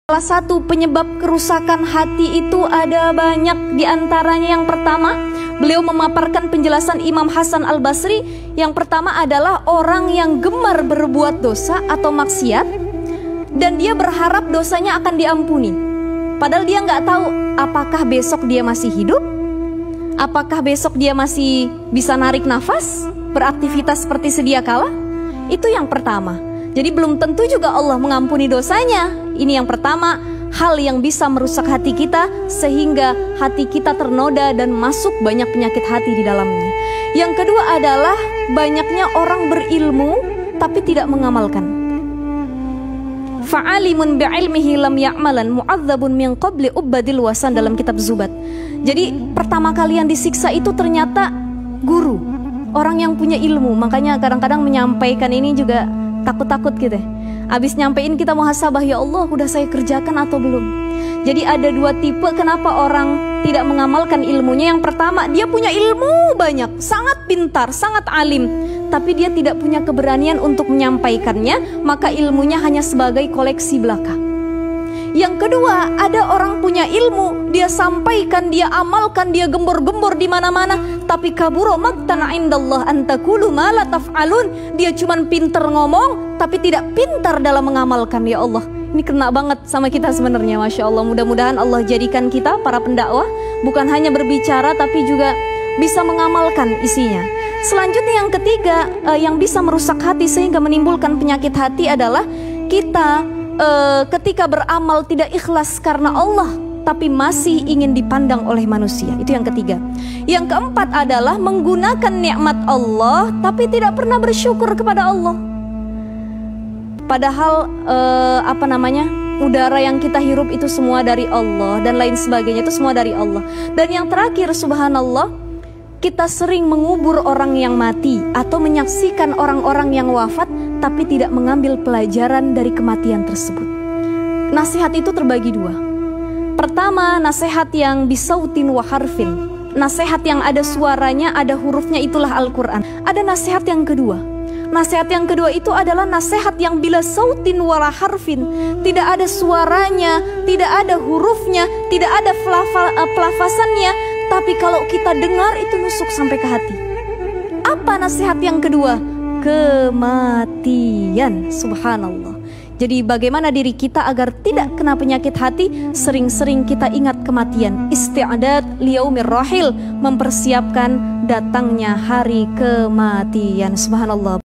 Salah satu penyebab kerusakan hati itu ada banyak. Di antaranya yang pertama, beliau memaparkan penjelasan Imam Hasan Al-Basri. Yang pertama adalah orang yang gemar berbuat dosa atau maksiat dan dia berharap dosanya akan diampuni. Padahal dia nggak tahu apakah besok dia masih hidup, apakah besok dia masih bisa narik nafas, beraktivitas seperti sedia kala. Itu yang pertama. Jadi belum tentu juga Allah mengampuni dosanya. Ini yang pertama, hal yang bisa merusak hati kita sehingga hati kita ternoda dan masuk banyak penyakit hati di dalamnya. Yang kedua adalah banyaknya orang berilmu tapi tidak mengamalkan. Fa'alimun bi'ilmihi lam ya'malan mu'adzabun min qabli ubadil wasan dalam kitab Zubat. Jadi pertama kali yang disiksa itu ternyata guru, orang yang punya ilmu. Makanya kadang-kadang menyampaikan ini juga takut-takut gitu. Abis nyampein kita muhasabah, ya Allah udah saya kerjakan atau belum. Jadi ada dua tipe kenapa orang tidak mengamalkan ilmunya. Yang pertama, dia punya ilmu banyak, sangat pintar, sangat alim, tapi dia tidak punya keberanian untuk menyampaikannya, maka ilmunya hanya sebagai koleksi belaka. Yang kedua, ada orang punya ilmu, dia sampaikan, dia amalkan, dia gembor-gembor di mana-mana, tapi kaburo maqtan indallah an taqulu ma la taf'alun. Dia cuman pinter ngomong, tapi tidak pintar dalam mengamalkan. Ya Allah, ini kena banget sama kita sebenarnya, Masya Allah. Mudah-mudahan Allah jadikan kita para pendakwah bukan hanya berbicara, tapi juga bisa mengamalkan isinya. Selanjutnya yang ketiga, yang bisa merusak hati sehingga menimbulkan penyakit hati adalah kita ketika beramal tidak ikhlas karena Allah, tapi masih ingin dipandang oleh manusia. Itu yang ketiga. Yang keempat adalah menggunakan nikmat Allah tapi tidak pernah bersyukur kepada Allah. Padahal udara yang kita hirup itu semua dari Allah dan lain sebagainya, itu semua dari Allah. Dan yang terakhir, subhanallah, kita sering mengubur orang yang mati atau menyaksikan orang-orang yang wafat tapi tidak mengambil pelajaran dari kematian tersebut. Nasihat itu terbagi dua. Pertama, nasihat yang bisautin wa harfin, nasihat yang ada suaranya, ada hurufnya, itulah Al-Quran. Ada nasihat yang kedua. Nasihat yang kedua itu adalah nasihat yang bila sautin wala harfin, tidak ada suaranya, tidak ada hurufnya, tidak ada pelafasannya, tapi kalau kita dengar itu nusuk sampai ke hati. Apa nasihat yang kedua? Kematian. Subhanallah. Jadi bagaimana diri kita agar tidak kena penyakit hati? Sering-sering kita ingat kematian. Isti'adad liyaumir rahil, mempersiapkan datangnya hari kematian. Subhanallah.